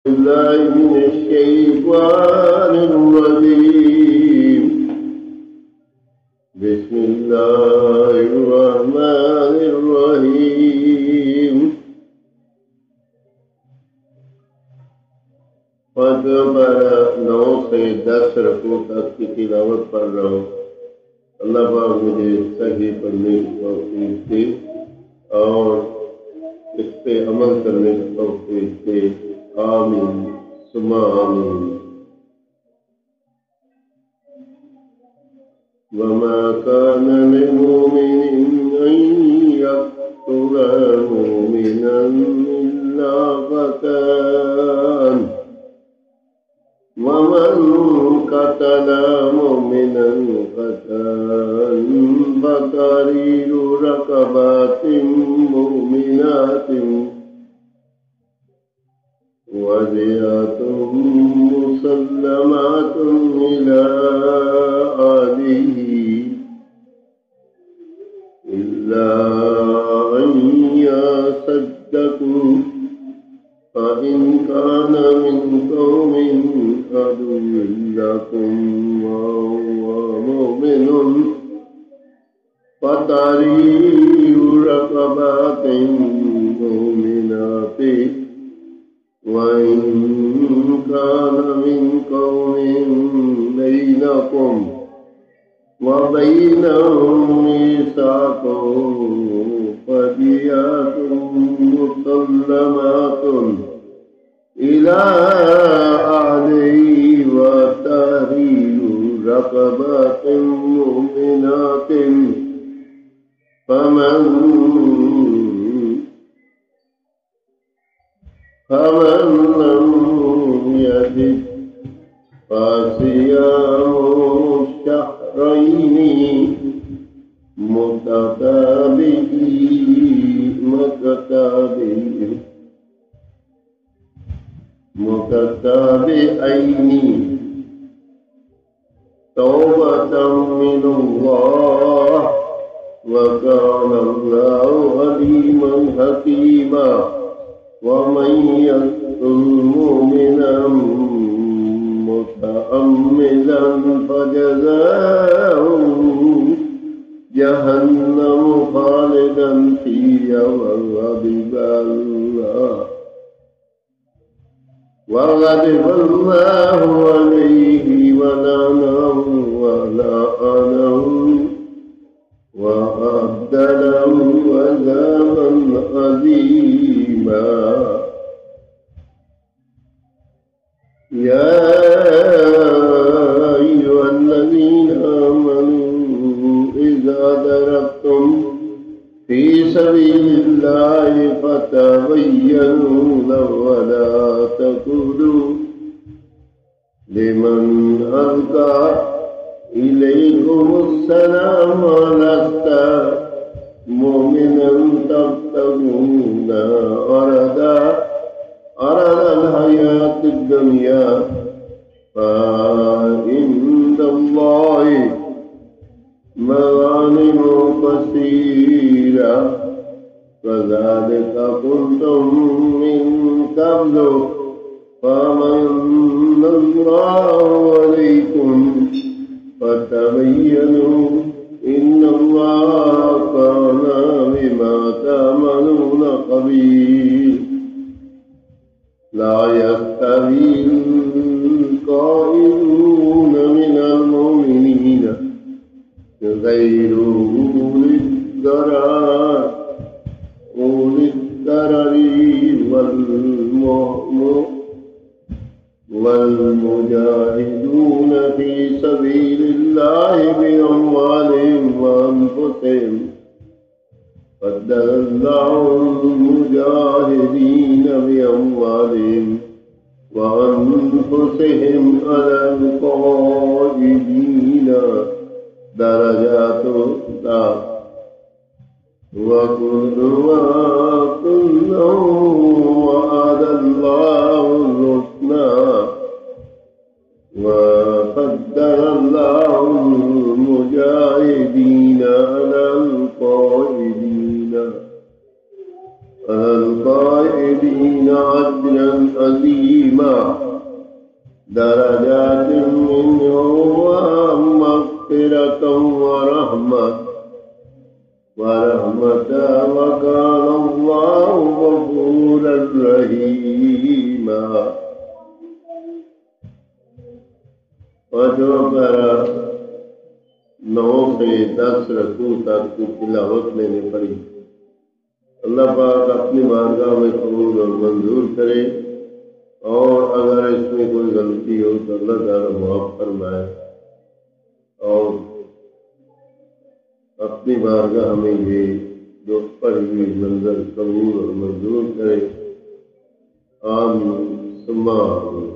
بالله من الشيطان الرجيم. بسم الله الرحمن الرحيم. पांचवा 9 से 10 रकू तक की तिलावत पढ़ रहा हूँ। अल्लाह पाक मुझे सही पढ़ने की तौफीक दे और इस पे अमल करने की तौफीक दे। आमीन सुम्मा आमीन। वमा कान लिमुमिन अन यक़्तुल मुमिनन इल्ला ख़ताअन वमन क़तल मुमिनन ख़ताअन फ़तहरीरु रक़बतिन मुमिनातिन वदियतुन मुसल्लमातुन इला अहलिही इल्ला अन यसद्दक़ू फ़इन कान मिन क़ौमिन अदुव्विन लकुम वहुव मुमिनुन फ़तहरीरु रक़बतिन मुमिनातिन وإن كان من قوم بينكم وبينهم ميثاق فدية مسلمة إلى أهله وتحرير رقبة مؤمنة فمن لم يجد فصيام شهرين متتابعين توبة من الله وكان الله عليما حكيما ومن يقتل مؤمنا متعمدا فجزاؤه جهنم خالدا فيها وغضب الله عليه ولعنه وأعد له عذابا عظيما. يا أيها الذين آمنوا إذا ضربتم في سبيل الله فتبينوا ولا تقولوا لمن ألقى إليكم السلام لست مؤمنا تبتغون أرض الحياة الدنيا فعند الله مغانم كثيرة كذلك كنتم من قبل فمن الله عليكم فتبينوا إن الله كان بما تعملون خبير. لا يستوي القائلون من المؤمنين غير أولي الضرر والمجاهدون في سبيل الله بأموالهم وأنفسهم فضل الله المجاهدين بأموالهم وأنفسهم على القائدين درجات الله وكل وعد الله الحسنى وفضل الله المجاهدين على القائدين عدلا عظيما. रहीमा दरजातिन मिन्हु व मग़फ़िरतन व रहमतन व काना अल्लाहु गफ़ूरर रहीमा। पांचवा पारा 9 से 10 रकू तक की तिलावत मैंने पढ़ी। अल्लाह पाक अपनी बारगाह में कबूल और मंजूर करे, और अगर इसमें कोई गलती हो तो अल्लाह ताला माफ फरमाए, और अपनी बारगाह में ये जो पढ़ी हुई मंजर कबूल और मंजूर करे। आमीन सुम्मा आमीन।